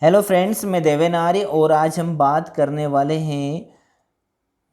Hello friends, मैं देवेनारी और आज हम बात करने वाले हैं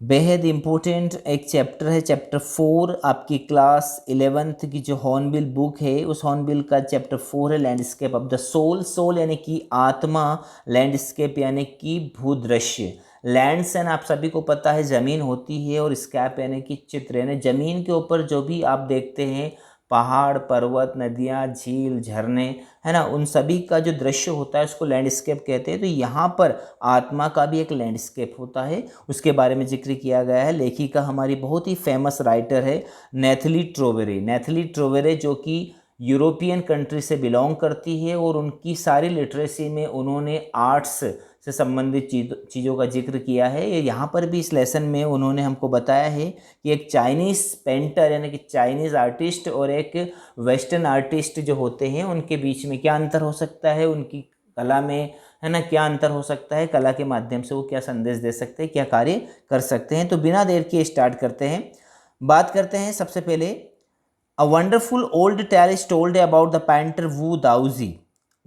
बेहद इम्पोर्टेंट एक चैप्टर है चैप्टर 4। आपकी क्लास 11th की जो हॉर्नबिल बुक है उस हॉर्नबिल का चैप्टर 4 है landscape of the soul. Soul यानी कि आत्मा, लैंडस्केप यानी कि भूदृश्य। लैंड्स आप सभी को पता है ज़मीन होती है और स्कैप यानी कि चित्र, यानी ज़मीन के ऊपर जो भी आप देखते हैं पहाड़, पर्वत, नदियाँ, झील, झरने, है ना, उन सभी का जो दृश्य होता है उसको लैंडस्केप कहते हैं। तो यहाँ पर आत्मा का भी एक लैंडस्केप होता है, उसके बारे में जिक्र किया गया है। लेखिका हमारी बहुत ही फेमस राइटर है नेथली ट्रोवेरे। नेथली ट्रोवेरे जो कि यूरोपियन कंट्री से बिलोंग करती है और उनकी सारी लिटरेसी में उन्होंने आर्ट्स से संबंधित चीज़ों का जिक्र किया है। यहाँ पर भी इस लेसन में उन्होंने हमको बताया है कि एक चाइनीज़ पेंटर यानी कि चाइनीज़ आर्टिस्ट और एक वेस्टर्न आर्टिस्ट जो होते हैं उनके बीच में क्या अंतर हो सकता है, उनकी कला में, है ना, क्या अंतर हो सकता है, कला के माध्यम से वो क्या संदेश दे सकते हैं, क्या कार्य कर सकते हैं। तो बिना देर के स्टार्ट करते हैं। बात करते हैं सबसे पहले a wonderful old tale is told about the painter Wu Daozi.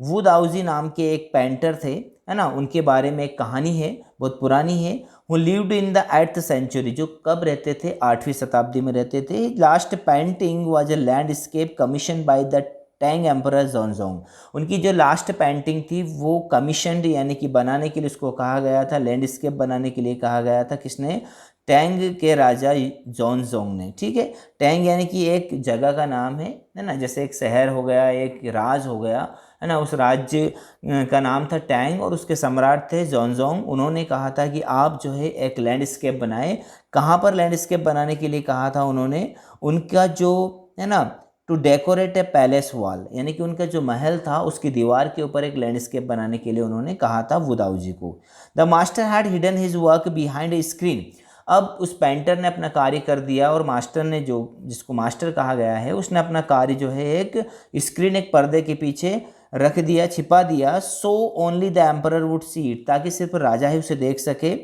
Wu Daozi नाम के एक पेंटर थे, है ना, उनके बारे में एक कहानी है, बहुत पुरानी है। Who lived in the 8th century, जो कब रहते थे, 8वीं शताब्दी में रहते थे। Last painting was a landscape commission by the Tang emperor Xuanzong. उनकी जो लास्ट पेंटिंग थी वो कमीशनड यानी कि बनाने के लिए उसको कहा गया था, लैंडस्केप बनाने के लिए कहा गया था। किसने? टैंग के राजा जॉनजोंग ने। ठीक है, टैंग यानी कि एक जगह का नाम है ना, जैसे एक शहर हो गया, एक राज हो गया, है ना, उस राज्य का नाम था टैंग और उसके सम्राट थे जॉनजोंग। उन्होंने कहा था कि आप जो है एक लैंडस्केप बनाए। कहाँ पर लैंडस्केप बनाने के लिए कहा था उन्होंने? उनका जो है ना, to decorate a palace wall, यानी कि उनका जो महल था उसकी दीवार के ऊपर एक लैंडस्केप बनाने के लिए उन्होंने कहा था वुदाऊ जी को। The master had hidden his work behind a screen. अब उस पेंटर ने अपना कार्य कर दिया और मास्टर ने, जो जिसको मास्टर कहा गया है, उसने अपना कार्य जो है एक स्क्रीन, एक पर्दे के पीछे रख दिया, छिपा दिया। So only the emperor would see it, ताकि सिर्फ राजा ही उसे देख सके।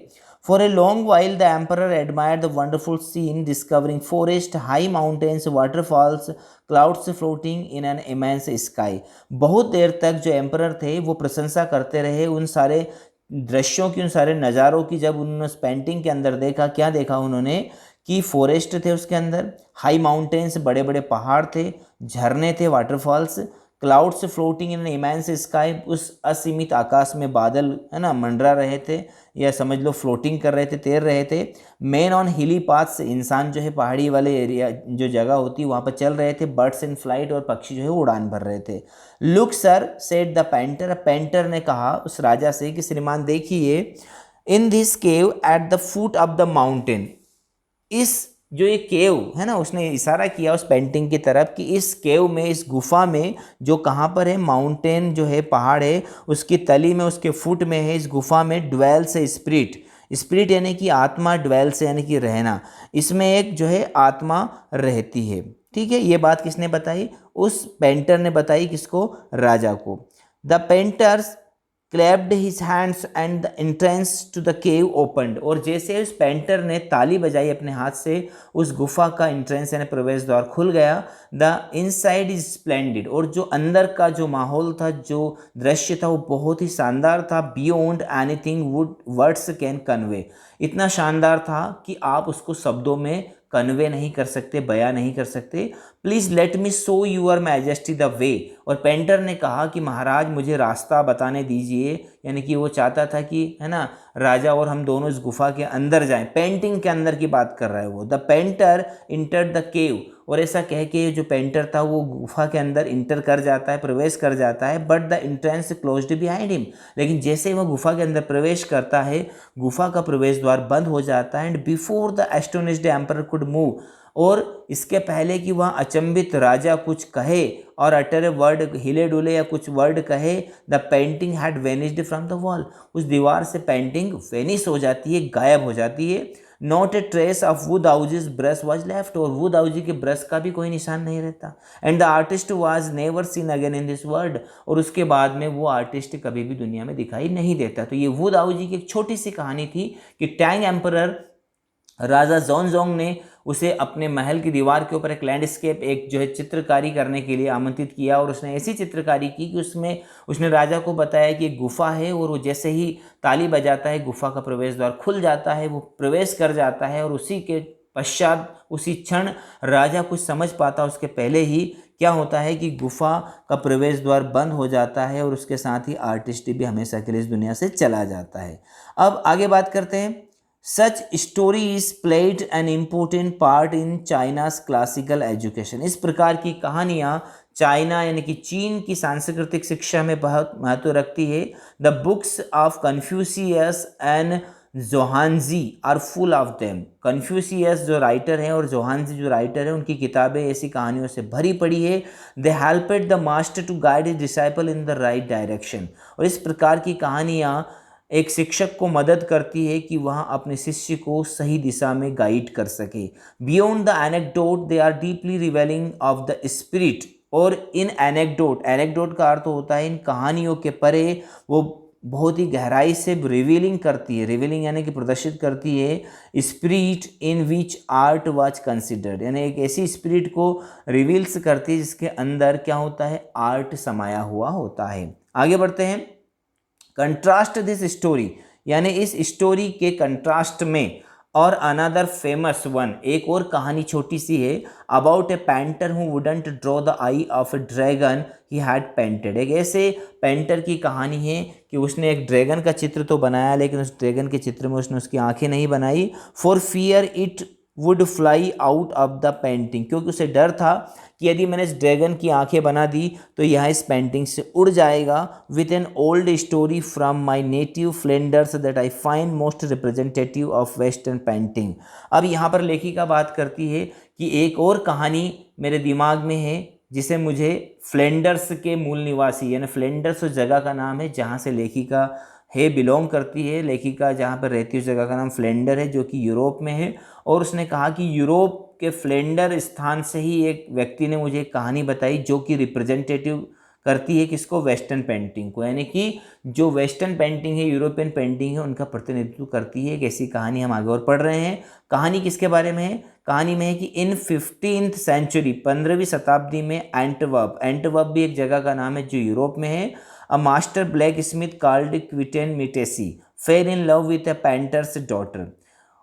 For a long while the emperor admired the wonderful scene, discovering forest, high mountains, waterfalls, clouds floating in an immense sky. बहुत देर तक जो एम्परर थे वो प्रशंसा करते रहे उन सारे दृश्यों की, उन सारे नज़ारों की। जब उन्होंने उस पेंटिंग के अंदर देखा, क्या देखा उन्होंने? कि फॉरेस्ट थे उसके अंदर, हाई माउंटेन्स, बड़े बड़े पहाड़ थे, झरने थे, वाटरफॉल्स, क्लाउड्स फ्लोटिंग इन इमेंस स्काई, उस असीमित आकाश में बादल, है ना, मंडरा रहे थे, या समझ लो फ्लोटिंग कर रहे थे, तैर रहे थे। मेन ऑन हिली पाथ्स, इंसान जो है पहाड़ी वाले एरिया जो जगह होती है वहाँ पर चल रहे थे। बर्ड्स इन फ्लाइट, और पक्षी जो है उड़ान भर रहे थे। Look sir said the painter, painter ने कहा उस राजा से कि श्रीमान देखिए, in this cave at the foot of the mountain, इस जो ये केव है ना, उसने इशारा किया उस पेंटिंग की तरफ कि इस केव में, इस गुफा में, जो कहाँ पर है, माउंटेन जो है, पहाड़ है, उसकी तली में, उसके फुट में है, इस गुफा में ड्वेल से स्पिरिट। स्पिरिट यानी कि आत्मा, ड्वेल से यानी कि रहना, इसमें एक जो है आत्मा रहती है। ठीक है, ये बात किसने बताई? उस पेंटर ने बताई। किसको? राजा को। The painters clapped his hands and the entrance to the cave opened, और जैसे उस पेंटर ने ताली बजाई अपने हाथ से, उस गुफा का एंट्रेंस यानी प्रवेश द्वार खुल गया। द इनसाइड इज स्प्लेंडेड, और जो अंदर का जो माहौल था, जो दृश्य था, वो बहुत ही शानदार था। Beyond anything would words can convey, इतना शानदार था कि आप उसको शब्दों में कन्वे नहीं कर सकते, बयां नहीं कर सकते। Please let me show your majesty the way, और पेंटर ने कहा कि महाराज मुझे रास्ता बताने दीजिए, यानी कि वो चाहता था कि, है ना, राजा और हम दोनों इस गुफा के अंदर जाएं। पेंटिंग के अंदर की बात कर रहा है वो। The painter enter the cave, और ऐसा कह के जो पेंटर था वो गुफा के अंदर इंटर कर जाता है, प्रवेश कर जाता है। But the entrance closed behind him, लेकिन जैसे ही वह गुफा के अंदर प्रवेश करता है, गुफा का प्रवेश द्वार बंद हो जाता है। And before the astonished emperor could move, और इसके पहले कि वह अचंभित राजा कुछ कहे और अटर वर्ड, हिले डुले या कुछ वर्ड कहे, the painting had vanished from the wall, उस दीवार से पेंटिंग वेनिश हो जाती है, गायब हो जाती है। Not a trace of Wu Daozi's brush was left, और वू दाऊजी के ब्रश का भी कोई निशान नहीं रहता। And the artist was never seen again in this world, और उसके बाद में वो आर्टिस्ट कभी भी दुनिया में दिखाई नहीं देता। तो ये वू दाऊजी की एक छोटी सी कहानी थी कि टैंग एम्परर राजा जॉनजोंग ने उसे अपने महल की दीवार के ऊपर एक लैंडस्केप, एक जो है चित्रकारी करने के लिए आमंत्रित किया और उसने ऐसी चित्रकारी की कि उसमें उसने राजा को बताया कि एक गुफा है और वो जैसे ही ताली बजाता है गुफा का प्रवेश द्वार खुल जाता है, वो प्रवेश कर जाता है और उसी के पश्चात उसी क्षण राजा कुछ समझ पाता उसके पहले ही क्या होता है कि गुफा का प्रवेश द्वार बंद हो जाता है और उसके साथ ही आर्टिस्ट भी हमेशा के लिए इस दुनिया से चला जाता है। अब आगे बात करते हैं। Such stories played an important part in China's classical education. इस प्रकार की कहानियाँ चाइना यानी कि चीन की सांस्कृतिक शिक्षा में बहुत महत्व रखती है। The books of Confucius and Zhuangzi are full of them. Confucius जो राइटर हैं और जोहानजी जो राइटर हैं, उनकी किताबें ऐसी कहानियों से भरी पड़ी है। They helped the master to guide his disciple in the right direction. और इस प्रकार की कहानियाँ एक शिक्षक को मदद करती है कि वह अपने शिष्य को सही दिशा में गाइड कर सके। Beyond the anecdote they are deeply revealing of the spirit. और इन एनेक्डोट, एनेक्डोट का अर्थ होता है इन कहानियों के परे वो बहुत ही गहराई से रिवीलिंग करती है। रिवीलिंग यानी कि प्रदर्शित करती है spirit in which art was considered, यानी एक ऐसी स्पिरिट को रिवील्स करती है जिसके अंदर क्या होता है, आर्ट समाया हुआ होता है। आगे बढ़ते हैं। कंट्रास्ट दिस स्टोरी, यानी इस स्टोरी के कंट्रास्ट में और अनदर फेमस वन, एक और कहानी छोटी सी है, about A painter who wouldn't draw the I of A dragon he had painted. एक ऐसे पेंटर की कहानी है कि उसने एक ड्रैगन का चित्र तो बनाया लेकिन उस ड्रैगन के चित्र में उसने उसकी आंखें नहीं बनाई। For fear it would fly out of the painting, क्योंकि उसे डर था कि यदि मैंने इस ड्रैगन की आंखें बना दी तो यह इस पेंटिंग से उड़ जाएगा। With an old story from my native Flanders that I find most representative of western painting. अब यहाँ पर लेखिका बात करती है कि एक और कहानी मेरे दिमाग में है जिसे मुझे फ्लेंडर्स के मूल निवासी, यानी फ्लेंडर्स उस जगह का नाम है जहाँ से लेखिका है, बिलोंग करती है। लेखिका जहाँ पर रहती है उस जगह का नाम फ्लेंडर है जो कि यूरोप में है। और उसने कहा कि यूरोप के फ्लेंडर स्थान से ही एक व्यक्ति ने मुझे एक कहानी बताई जो कि रिप्रेजेंटेटिव करती है किसको, वेस्टर्न पेंटिंग को, यानी कि जो वेस्टर्न पेंटिंग है, यूरोपियन पेंटिंग है, उनका प्रतिनिधित्व करती है। एक ऐसी कहानी हम आगे और पढ़ रहे हैं। कहानी किसके बारे में है? कहानी में है कि इन 15th सेंचुरी, 15वीं शताब्दी में एंटवर्प, एंटवर्प भी एक जगह का नाम है जो यूरोप में है, a master blacksmith called Quinten Metsys fell in love with a painter's daughter.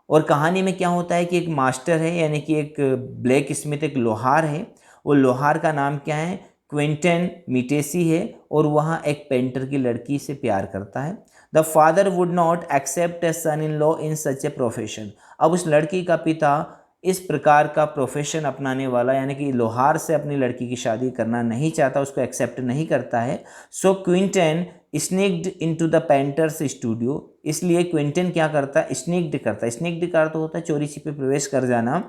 और कहानी में क्या होता है कि एक मास्टर है, यानी कि एक ब्लैक स्मिथ, एक लोहार है। वो लोहार का नाम क्या है? क्विंटन मिटेसी है। और वहाँ एक पेंटर की लड़की से प्यार करता है। The father would not accept a son in law in such a profession. अब उस लड़की का पिता इस प्रकार का प्रोफेशन अपनाने वाला, यानी कि लोहार से अपनी लड़की की शादी करना नहीं चाहता, उसको एक्सेप्ट नहीं करता है। So Quinten sneaked into the painter's studio. इसलिए क्विंटन क्या करता है? स्निक्ड करता है। स्निक्ड का अर्थ होता है चोरी छिपे प्रवेश कर जाना।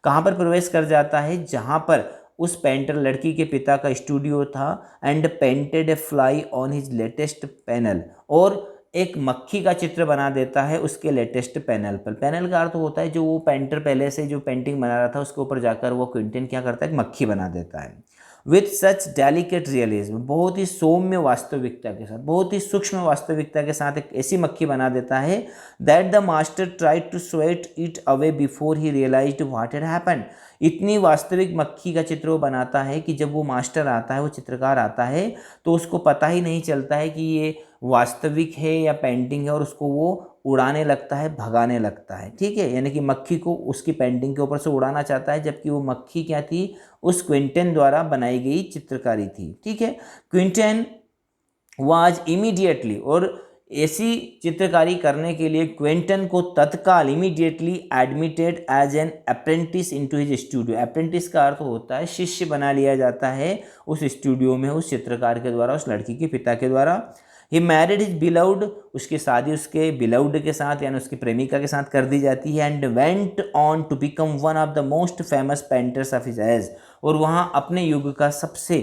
कहाँ पर प्रवेश कर जाता है? जहाँ पर उस पेंटर लड़की के पिता का स्टूडियो था। And painted A fly on his latest panel. और एक मक्खी का चित्र बना देता है उसके लेटेस्ट पैनल पर। पैनल का अर्थ होता है जो वो पेंटर पहले से जो पेंटिंग बना रहा था उसके ऊपर जाकर वो क्विंटन क्या करता है? एक मक्खी बना देता है। विथ सच डेलिकेट रियलिज्म, बहुत ही सौम्य वास्तविकता के साथ, बहुत ही सूक्ष्म वास्तविकता के साथ एक ऐसी मक्खी बना देता है that the master tried to swat it away before he realised what had happened. इतनी वास्तविक मक्खी का चित्र वो बनाता है कि जब वो मास्टर आता है, वो चित्रकार आता है, तो उसको पता ही नहीं चलता है कि ये वास्तविक है या पेंटिंग है, और उसको वो उड़ाने लगता है, भगाने लगता है। ठीक है, यानी कि मक्खी को उसकी पेंटिंग के ऊपर से उड़ाना चाहता है, जबकि वो मक्खी क्या थी? उस क्विंटन द्वारा बनाई गई चित्रकारी थी। ठीक है, क्विंटन वाज इमीडिएटली, और ऐसी चित्रकारी करने के लिए क्विंटन को तत्काल immediately admitted as an apprentice into his studio. Apprentice का अर्थ होता है शिष्य बना लिया जाता है उस स्टूडियो में, उस चित्रकार के द्वारा, उस लड़की के पिता के द्वारा। ही मैरिड हिज बिलव्ड, उसकी शादी उसके बिलव्ड के साथ यानी उसकी प्रेमिका के साथ कर दी जाती है। And went on to become one of the most famous painters of his age, और वहाँ अपने युग का सबसे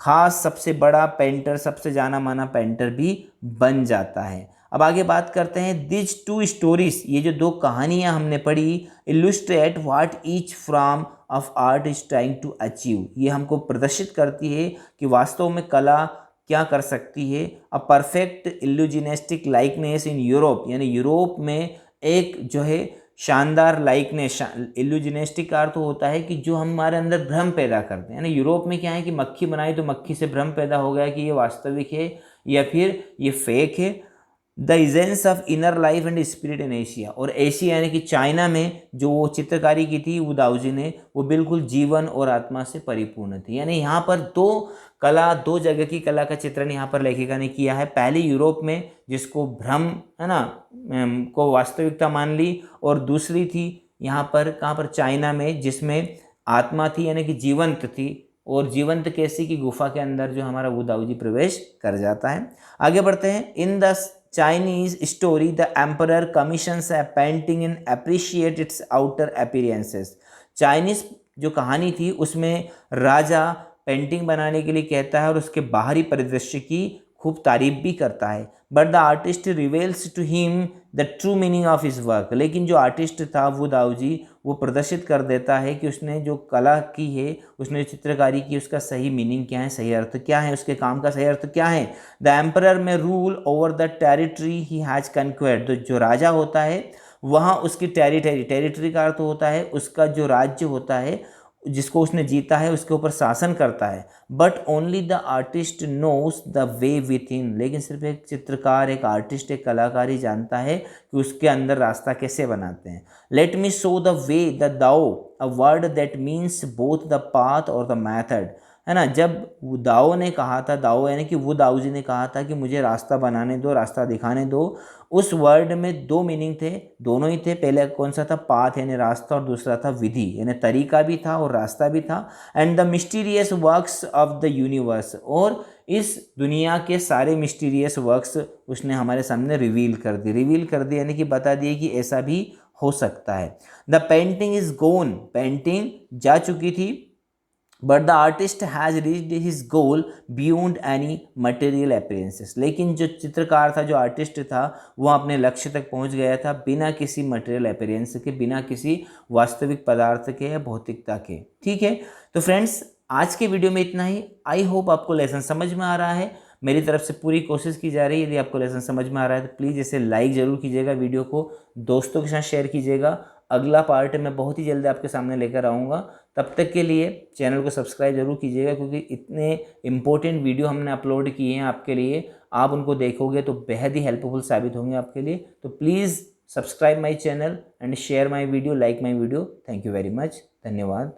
खास, सबसे बड़ा पेंटर, सबसे जाना माना पेंटर भी बन जाता है। अब आगे बात करते हैं। दिज टू स्टोरीज, ये जो दो कहानियाँ हमने पढ़ी, illustrate what each from of art is trying to achieve. ये हमको प्रदर्शित करती है कि वास्तव में कला क्या कर सकती है। A perfect illusionistic likeness in Europe, यानी यूरोप में एक जो है शानदार, लाइकनेस, इल्यूजनिस्टिक का अर्थ होता है कि जो हमारे अंदर भ्रम पैदा करते हैं ना। यूरोप में क्या है कि मक्खी बनाई तो मक्खी से भ्रम पैदा हो गया कि ये वास्तविक है या फिर ये फेक है। The essence of inner life and spirit in Asia, और एशिया यानी कि चाइना में जो वो चित्रकारी की थी वू दाऊजी ने, वो बिल्कुल जीवन और आत्मा से परिपूर्ण थी। यानी यहाँ पर दो जगह की कला का चित्रण यहाँ पर लेखिका ने किया है। पहली यूरोप में जिसको भ्रम है ना को वास्तविकता मान ली, और दूसरी थी यहाँ पर कहाँ पर, चाइना में, जिसमें आत्मा थी यानी कि जीवंत थी। और जीवंत कैसी की गुफा के अंदर जो हमारा वो दाऊजी प्रवेश कर जाता है। आगे बढ़ते हैं। In the Chinese story, the emperor commissions a painting and appreciate its outer appearances. Chinese जो कहानी थी उसमें राजा पेंटिंग बनाने के लिए कहता है और उसके बाहरी परिदृश्य की खूब तारीफ भी करता है। But the artist reveals to him the true meaning of his work, लेकिन जो आर्टिस्ट था वो दाऊजी वो प्रदर्शित कर देता है कि उसने जो कला की है, उसने जो चित्रकारी की, उसका सही मीनिंग क्या है, सही अर्थ क्या है, उसके काम का सही अर्थ क्या है। The emperor may rule over the territory he has conquered, तो जो राजा होता है वहाँ उसकी टेरिटरी का अर्थ होता है उसका जो राज्य होता है जिसको उसने जीता है उसके ऊपर शासन करता है। But only the artist knows the way with इन, लेकिन सिर्फ एक चित्रकार, एक आर्टिस्ट, एक कलाकार ही जानता है कि उसके अंदर रास्ता कैसे बनाते हैं। Let me show the way the Dao, a word that means both the path और द मैथड, है ना। जब वो दाओ ने कहा था, दाओ यानी कि वो दाऊजी ने कहा था कि मुझे रास्ता बनाने दो, रास्ता दिखाने दो, उस वर्ड में दो मीनिंग थे, दोनों ही थे। पहले कौन सा था, पाथ यानी रास्ता, और दूसरा था विधि यानी तरीका भी था और रास्ता भी था। And the mysterious works of the universe, और इस दुनिया के सारे मिस्टीरियस वर्क्स उसने हमारे सामने रिवील कर दी यानी कि बता दिए कि ऐसा भी हो सकता है। The painting is gone, painting जा चुकी थी, but the artist has reached his goal beyond any material appearances, लेकिन जो चित्रकार था, जो आर्टिस्ट था, वह अपने लक्ष्य तक पहुंच गया था बिना किसी मटेरियल अपीयरेंस के, बिना किसी वास्तविक पदार्थ के या भौतिकता के। ठीक है, तो फ्रेंड्स आज के वीडियो में इतना ही। आई होप आपको लेसन समझ में आ रहा है। मेरी तरफ से पूरी कोशिश की जा रही है। यदि आपको लेसन समझ में आ रहा है तो प्लीज़ इसे लाइक ज़रूर कीजिएगा, वीडियो को दोस्तों के साथ शेयर कीजिएगा। अगला पार्ट मैं बहुत ही जल्दी आपके सामने लेकर आऊँगा। तब तक के लिए चैनल को सब्सक्राइब जरूर कीजिएगा, क्योंकि इतने इम्पोर्टेंट वीडियो हमने अपलोड किए हैं आपके लिए। आप उनको देखोगे तो बेहद ही हेल्पफुल साबित होंगे आपके लिए। तो please subscribe my channel and share my video, like my video. Thank you very much, धन्यवाद।